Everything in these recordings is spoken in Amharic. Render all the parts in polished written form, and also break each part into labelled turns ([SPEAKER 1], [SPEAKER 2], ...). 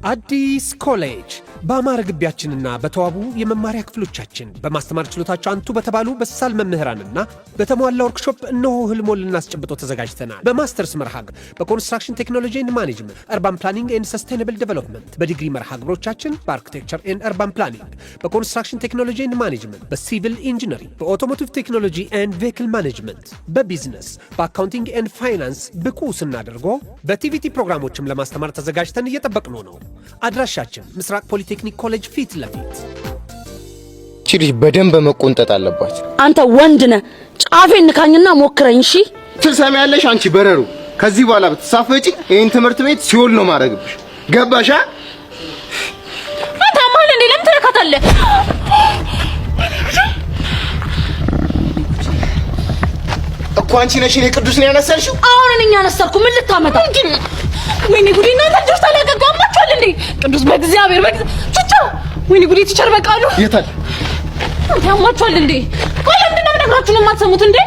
[SPEAKER 1] አዲስ ኮሌጅ በአማረ ግቢያችንና በተዋቡ የመማሪያ ክፍሎቻችን በማስተማር ችሎታቸው አንቱ በተባሉ በሳል መምህራንና በተሟላ ወርክሾፕ እነሆ ህልሞን ልናስጨብጦ ተዘጋጅተናል። በማስተርስ መርሃ ግብር በኮንስትራክሽን ቴክኖሎጂ ኤንድ ማኔጅመንት፣ አርባን ፕላኒንግ ኤንድ ሰስቴይነብል ዴቨሎፕመንት፣ በዲግሪ መርሃ ግብሮቻችን በአርኪቴክቸር ኤንድ አርባን ፕላኒንግ፣ በኮንስትራክሽን ቴክኖሎጂ ኤንድ ማኔጅመንት፣ በሲቪል ኢንጂነሪንግ፣ በኦቶሞቲቭ ቴክኖሎጂ ኤንድ ቬሂክል ማኔጅመንት፣ በቢዝነስ፣ በአካውንቲንግ ኤንድ ፋይናንስ ብቁ ስናደርጎ በቲቪቲ ፕሮግራሞችም ለማስተማር ተዘጋጅተን እየጠበቅነው ነው። አድራሻችን ምስራቅ ፖሊቴክኒክ ኮሌጅ ፊት ለፊት።
[SPEAKER 2] ቺሪሽ በደንብ መቆንጠጥ አለባት።
[SPEAKER 3] አንተ ወንድ ነህ፣ ጫፌን ንካኝና ሞክረኝ። እሺ
[SPEAKER 2] ትሰሚያለሽ? አንቺ በረሩ፣ ከዚህ በኋላ ብትሳፈጪ ይሄን ትምህርት ቤት ሲኦል ነው ማረግብሽ። ገባሻ?
[SPEAKER 3] አንተ ማን እንዴ? ለምን ትረካታለህ?
[SPEAKER 2] እኮ አንቺ ነሽ እኔ ቅዱስ ነው ያነሳልሽው።
[SPEAKER 3] አሁን እኔ ያነሳልኩ ምን ልታመጣ? ወይኔ ጉዴ! እናንተ ልጆች ታላቀቃማችኋል እንዴ? ቅዱስ በእግዚአብሔር ቹቻ! ወይኔ ጉዴ! ቲቸር በቃሉ
[SPEAKER 2] የታል?
[SPEAKER 3] አንተ ያማችኋል እንዴ? ቆይ ለምንድን ነው የምነግራችሁን የማትሰሙት እንዴ?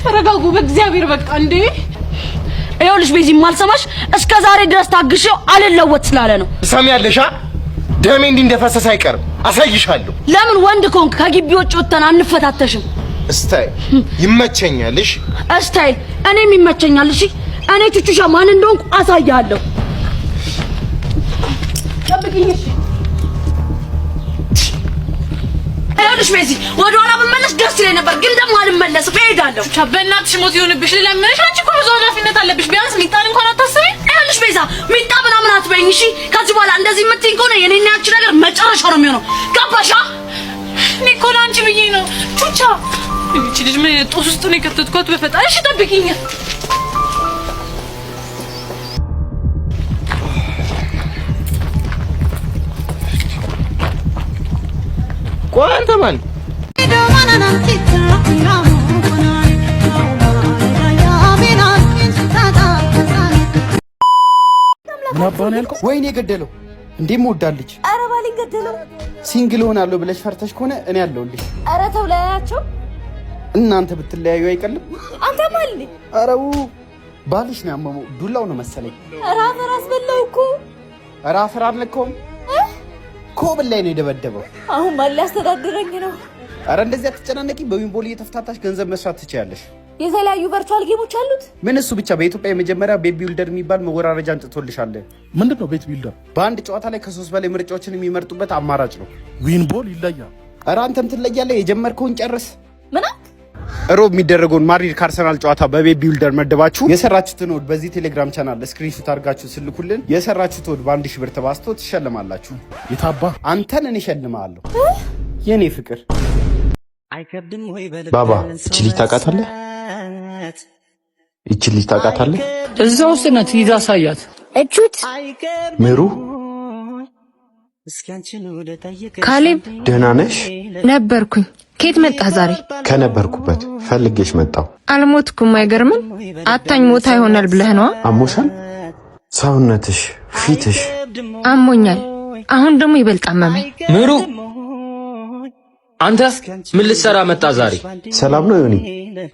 [SPEAKER 3] ተረጋጉ በእግዚአብሔር በቃ እንዴ! ይኸውልሽ ቤዚ ማልሰማሽ እስከ ዛሬ ድረስ ታግሼው አልለወጥ ስላለ ነው።
[SPEAKER 2] ሰሚያለሽ? ደሜ እንዲህ እንደፈሰሰ አይቀርም፣ አሳይሻለሁ።
[SPEAKER 3] ለምን ወንድ ኮንክ ከግቢ ውጭ ወጥተን አንፈታተሽም?
[SPEAKER 2] ስታይል ይመቸኛልሽ።
[SPEAKER 3] ስታይል እኔም ይመቸኛል። እሺ እኔ ቹቹሻ ማን እንደሆንኩ አሳያለሁ። ጠብቂኝ። እሺ አይሆንሽ ቤዚ፣ ወደ ኋላ ብመለስ ደስ ይለኝ ነበር፣ ግን ደግሞ አልመለስም፣ እሄዳለሁ። በእናትሽ ሞት ይሁንብሽ ልለምንሽ። አንቺ እኮ ብዙ ኃላፊነት አለብሽ። ቢያንስ ሚጣን እንኳን አታስቢ። አይሆንሽ ቤዛ፣ ሚጣ ምናምን አትበይኝ። እሺ ከዚህ በኋላ እንደዚህ የምትይኝ ከሆነ የኔና ያንቺ ነገር መጨረሻው ነው የሚሆነው። ገባሻ? እኔ እኮ ለአንቺ ብዬ ነው ቹቻ። እቺ ልጅ ምን ጦስ ውስጥ ነው የከተትኳት? በፈጣሪ እሺ ጠብቂኝ።
[SPEAKER 2] ቆይ አንተ ማን?
[SPEAKER 4] ምን አባህ ነው ያልከው?
[SPEAKER 2] ወይኔ ገደለው እንዴ ሞዳልች።
[SPEAKER 5] ኧረ ባሌን ገደለው።
[SPEAKER 2] ሲንግል ሆናለሁ ብለሽ ፈርተሽ ከሆነ እኔ አለሁልሽ።
[SPEAKER 5] ኧረ ተው ለያያቸው።
[SPEAKER 2] እናንተ ብትለያዩ አይቀልም።
[SPEAKER 5] አንተ ማን?
[SPEAKER 2] አረው ባልሽ ነው ያመመው። ዱላው ነው መሰለኝ።
[SPEAKER 5] ኧረ አፈር አስበላው እኮ።
[SPEAKER 2] ኧረ አፈር አልነካውም። ኮብል ላይ ነው የደበደበው።
[SPEAKER 5] አሁን ማን ሊያስተዳድረኝ ነው?
[SPEAKER 2] ኧረ እንደዚህ አትጨናነቂ። በዊንቦል እየተፍታታሽ ገንዘብ መስራት ትችያለሽ።
[SPEAKER 5] የተለያዩ ቨርቹዋል ጌሞች አሉት።
[SPEAKER 2] ምን እሱ ብቻ በኢትዮጵያ የመጀመሪያ ቤት ቢልደር የሚባል መወራረጃ አንጥቶልሻል።
[SPEAKER 4] ምንድነው ቤት ቢልደር?
[SPEAKER 2] በአንድ ጨዋታ ላይ ከ3 በላይ ምርጫዎችን የሚመርጡበት አማራጭ ነው።
[SPEAKER 4] ዊንቦል ይለያል።
[SPEAKER 2] ኧረ አንተም ትለያለህ። የጀመርከውን ጨርስ።
[SPEAKER 5] ምን
[SPEAKER 2] ሮብ የሚደረገውን ማድሪድ ከአርሰናል ጨዋታ በቤት ቢልደር መደባችሁ የሰራችሁትን ወድ በዚህ ቴሌግራም ቻናል ስክሪንሾት አድርጋችሁ ስልኩልን። የሰራችሁት ወድ በ1000 ብር ተባስቶ ትሸለማላችሁ።
[SPEAKER 4] የታባ
[SPEAKER 2] አንተን እኔ እሸልምሃለሁ የኔ ፍቅር።
[SPEAKER 6] ባባ እቺ ልጅ ታውቃታለህ? እቺ ልጅ ታውቃታለህ?
[SPEAKER 7] እዛው ውስጥ ናት። ይዛ ሳያት
[SPEAKER 5] እቹት
[SPEAKER 6] ምሩ
[SPEAKER 7] ካሌብ
[SPEAKER 6] ደህና ነሽ?
[SPEAKER 7] ነበርኩኝ። ከየት መጣህ ዛሬ?
[SPEAKER 6] ከነበርኩበት ፈልጌሽ መጣሁ።
[SPEAKER 7] አልሞትኩም። አይገርምም? አታኝ ሞታ ይሆናል ብለህ ነው?
[SPEAKER 6] አሞሻል? ሰውነትሽ፣ ፊትሽ
[SPEAKER 7] አሞኛል። አሁን ደግሞ ይበልጥ አመመኝ።
[SPEAKER 8] ምሩ አንተ ምን ልትሰራ መጣ ዛሬ?
[SPEAKER 6] ሰላም ነው ዮኒ?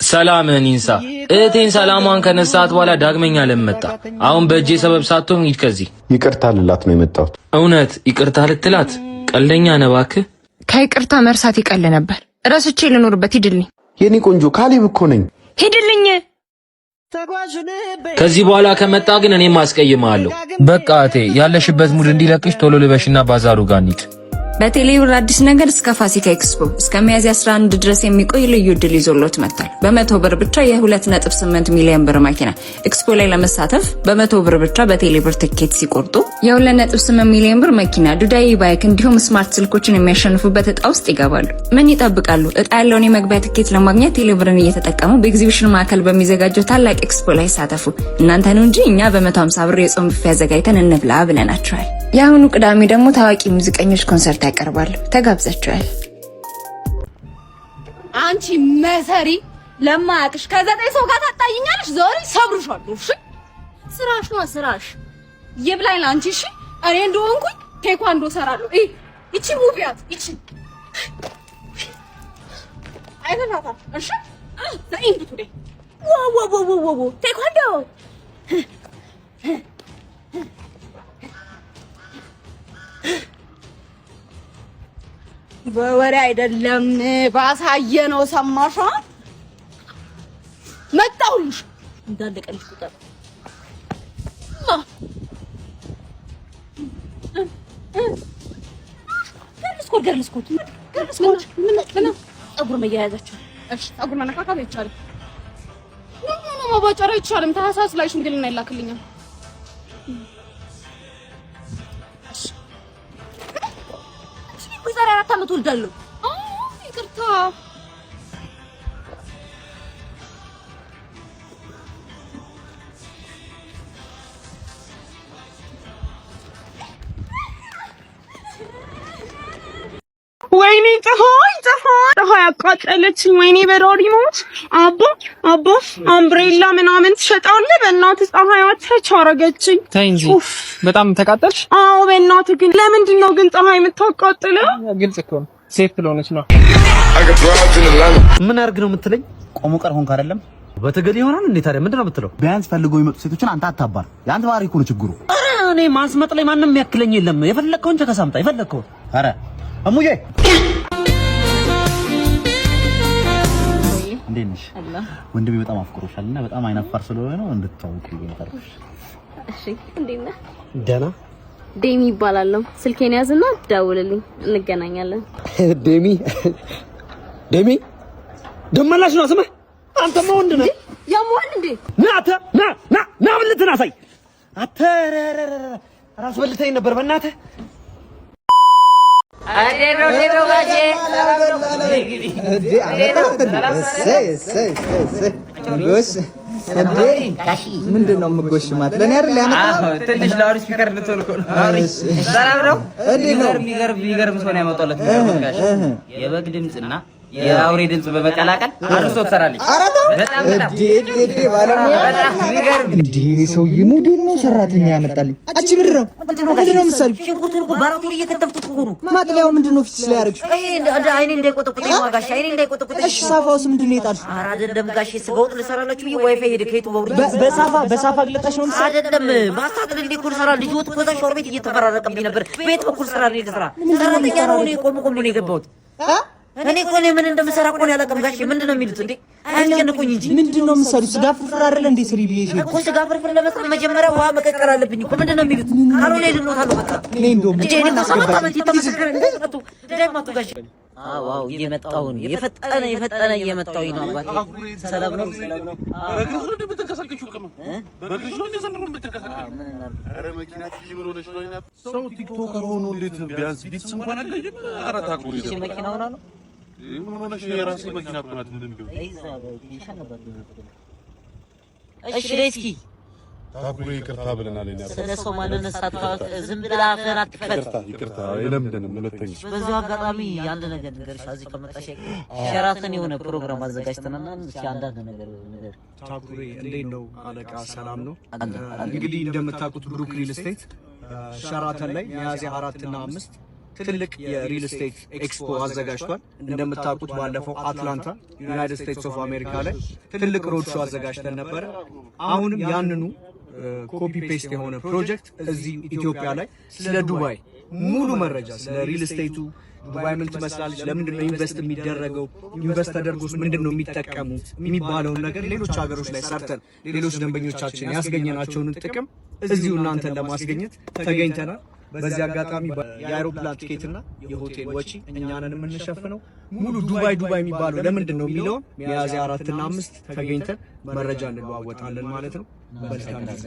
[SPEAKER 8] ሰላምህን ይንሳ። እህቴን ሰላሟን ከነሳት በኋላ ዳግመኛ ለመጣ። አሁን በእጄ ሰበብ ሳትሆን ሂድ ከዚህ።
[SPEAKER 6] ይቅርታ ልላት ነው የመጣሁት።
[SPEAKER 8] እውነት ይቅርታ ልትላት? ቀልደኛ ነህ እባክህ።
[SPEAKER 7] ከይቅርታ መርሳት ይቀል ነበር። ረስቼ ልኖርበት። ሂድልኝ
[SPEAKER 6] የኔ ቆንጆ። ካሌብ እኮ ነኝ።
[SPEAKER 7] ሂድልኝ።
[SPEAKER 8] ከዚህ በኋላ ከመጣ ግን እኔም አስቀይምሃለሁ። በቃ እህቴ ያለሽበት ሙድ እንዲለቅሽ ቶሎ ልበሽና ባዛሩ ጋር እንሂድ።
[SPEAKER 9] በቴሌብር አዲስ ነገር እስከ ፋሲካ ኤክስፖ እስከ ሚያዝያ 11 ድረስ የሚቆይ ልዩ ድል ይዞሎት መጥቷል። በ100 ብር ብቻ የ2.8 ሚሊዮን ብር መኪና ኤክስፖ ላይ ለመሳተፍ በ100 ብር ብቻ በቴሌብር ትኬት ሲቆርጡ የ2.8 ሚሊዮን ብር መኪና፣ ዱዳይ ባይክ እንዲሁም ስማርት ስልኮችን የሚያሸንፉበት እጣ ውስጥ ይገባሉ። ምን ይጠብቃሉ? እጣ ያለውን የመግቢያ ትኬት ለማግኘት ቴሌብርን እየተጠቀሙ በኤግዚቢሽን ማዕከል በሚዘጋጀው ታላቅ ኤክስፖ ላይ ሳተፉ። እናንተ ነው እንጂ እኛ በ150 ብር የጾም ብፌ አዘጋጅተን እንብላ ብለናቸዋል። የአሁኑ ቅዳሜ ደግሞ ታዋቂ ሙዚቀኞች ኮንሰርት ያቀርባሉ። ተጋብዛችኋል።
[SPEAKER 5] አንቺ መሰሪ ለማያቅሽ ከ9 ሰው ጋር ታጣይኛለሽ። ዛሬ ሰብርሻለሁ። እሺ ስራሽ ነው ስራሽ። ይብላኝ ላንቺ። እሺ እኔ እንደሆንኩኝ ቴኳንዶ ሰራለሁ። እቺ ሙቪያት እቺ አይተናታ። እሺ ለኢንዱ ቱዴ ዋው ቴኳንዶ በወሬ አይደለም ባሳየ ነው ሰማሽ መጣሁልሽ እንዳለቀልሽ ቁጥር ገርልስኮት ምን ፀጉር መያያዛቸው እሺ ፀጉር መነካካት አይቻልም ነው ማባጨራ አይቻልም ታሳስ ላይ ሽምግልና ይላክልኛል ዛሬ 4 አመት ወልዳለሁ ይቅርታ
[SPEAKER 10] ወይኔ ፀሐይ አቃጠለችኝ ወይኔ በራሪ ሞት አቦ አምብሬላ ምናምን ትሸጣለህ በእናትህ ፀሐይዋ ተቻረገችኝ
[SPEAKER 11] ተይ እንጂ በጣም ተቃጠልሽ
[SPEAKER 10] አዎ በእናትህ ግን ለምንድን ነው ግን ፀሐይ የምታቃጥለው
[SPEAKER 11] ግልጽ እኮ ነው ሴፍ ስለሆነች ነው
[SPEAKER 12] ምን አርግ ነው የምትለኝ ቆሞ ቀር ሆንክ አይደለም በትግል ይሆናል እንዴ ታዲያ ምንድነው የምትለው ቢያንስ ፈልገው የሚመጡ ሴቶችን አንተ አታባር ያንተ ባህሪ እኮ ነው ችግሩ እኔ ማስመጥ ላይ ማንንም የሚያክለኝ የለም የፈለከውን ተከሳምጣ የፈለከውን ኧረ እሙዬ እንዴት ነሽ ወንድሜ በጣም አፍቅሮሻልና በጣም አይናፋር ስለሆነ ነው እንድታውቂ ይመጣልሽ
[SPEAKER 5] እሺ እንዴት ነህ
[SPEAKER 12] ደህና
[SPEAKER 5] ዴሚ ይባላል ስልኬን ያዝና ደውልልኝ እንገናኛለን
[SPEAKER 12] ዴሚ ደመላሽ ነው ስምህ አንተማ ወንድ ነህ
[SPEAKER 5] ያሟል እንዴ
[SPEAKER 12] ና ብልትን አሳይ አተረረረ ራስ በልተኝ ነበር በእናትህ
[SPEAKER 3] አዴሮ ጋሼ
[SPEAKER 13] ምንድነው የምጎሽ ማለት ለኔ አይደል ያመጣው
[SPEAKER 11] ትንሽ ላውድ ስፒከር ልትልኩ ነው ሰላም ነው ሊገርም ሰው ነው ያመጣለት ጋሼ የበግ ድምጽና የአውሬ ድምጽ በመቀላቀል አርሶ ተሰራልኝ በጣም
[SPEAKER 13] እንዴ ሰውዬ ሞዴል ነው ሰራተኛ ያመጣልኝ አቺ ምንድነው ምሳሌ
[SPEAKER 3] ሽንኩርቱን ባራቱ እየከተፍኩት እኮ ነው
[SPEAKER 13] ማጥለያው ምንድነው ፊትሽ ላይ ያረግሽ
[SPEAKER 3] አይኔ እንዳይቆጠቁጠኝ ጋሼ አይኔ እንዳይቆጠቁጠኝ
[SPEAKER 13] እሺ ሳፋውስ ምንድነው የጣልሽ
[SPEAKER 3] ኧረ አይደለም ጋሼ ስጋው ልሰራላችሁ ዋይፋይ ሄደ ከይቱ ወርዶ
[SPEAKER 13] በሳፋ ግለጣሽ ነው
[SPEAKER 3] አይደለም ማስታጠል እንዴ ኩል ሰራ ልጅ ወጥ ኮዛ ሾር ቤት እየተፈራረቀብኝ ነበር ቤት በኩል ሰራ ልጅ ተሰራ ሰራተኛ ነው እኔ ቆም ነው የገባሁት እኔ እኮ ምን እንደምሰራ እኮ ነው ያላቀም ጋሼ ምንድነው የሚሉት እንዴ አያስጨንቁኝ እንጂ
[SPEAKER 13] ምንድነው የምትሰሩት ስጋ ፍርፍር አይደል እንዴ ስሪ ብዬሽ
[SPEAKER 3] እኮ ስጋ ፍርፍር ለመስራት መጀመሪያ ውሃ መቀቀል አለብኝ እኮ ምንድነው የሚሉት ካልሆነ ልኖታለሁ በቃ
[SPEAKER 13] እኔ እንደውም
[SPEAKER 3] እጄ እኔ ተሰማታመት ይተመሰከረ እንደሰጡ ደማቱ ጋሼ አዎ እየመጣሁ ነው የፈጠነ እየመጣሁ ነው አባቴ ሰላም ነው በእግርሽ ነው እንደምትንቀሳቀሽው ከማ በእግርሽ ነው እንደዘንድሮ የምትንቀሳቀሽው ኧረ መኪና ትጅምሮ ነሽ ነው
[SPEAKER 4] ሰው ቲክቶከር ሆኖ እንዴት ቢያንስ ቢትስ እንኳን አለኝ ኧረ ታኩሪ
[SPEAKER 3] እሺ መኪና ሆና ነው
[SPEAKER 4] ምን ሆነሽ የራሴ መኪና እኮ ናት እንደምገው
[SPEAKER 3] እሺ ለስኪ
[SPEAKER 4] ታኩሪ ይቅርታ ብለናል እኛ
[SPEAKER 3] ስለ ሰው ማንነት ሳትታወቅ ዝም ብላ አፈን አትክፈት
[SPEAKER 4] ይቅርታ የለምደንም ሁለተኛ
[SPEAKER 3] በዚህ አጋጣሚ አንድ ነገር ንገርሽ እዚህ ከመጣሽ ሸራተን የሆነ ፕሮግራም አዘጋጅተናል እሺ አንዳንድ ነገር ንገር
[SPEAKER 2] ታኩሪ እንዴት ነው አለቃ ሰላም ነው እንግዲህ እንደምታውቁት ብሩክ ሪል ስቴት ሸራተን ላይ ሚያዝያ 4 እና 5 ትልቅ የሪል ስቴት ኤክስፖ አዘጋጅቷል እንደምታውቁት ባለፈው አትላንታ ዩናይትድ ስቴትስ ኦፍ አሜሪካ ላይ ትልቅ ሮድ ሾው አዘጋጅተን ነበር አሁንም ያንኑ ኮፒ ፔስት የሆነ ፕሮጀክት እዚህ ኢትዮጵያ ላይ ስለ ዱባይ ሙሉ መረጃ ስለ ሪል ስቴቱ ዱባይ ምን ትመስላለች ለምንድን ነው ኢንቨስት የሚደረገው ኢንቨስት ተደርጎስ ምንድነው የሚጠቀሙት የሚባለውን ነገር ሌሎች ሀገሮች ላይ ሰርተን ሌሎች ደንበኞቻችን ያስገኘናቸውን ጥቅም እዚሁ እናንተን ለማስገኘት ተገኝተናል በዚህ አጋጣሚ የአይሮፕላን ቲኬትና የሆቴል ወጪ እኛንን የምንሸፍነው ሙሉ ዱባይ የሚባለው ለምንድን ነው የሚለው ሚያዝያ 4 እና 5 ተገኝተን መረጃ እንለዋወጣለን ማለት ነው። መልካም ጊዜ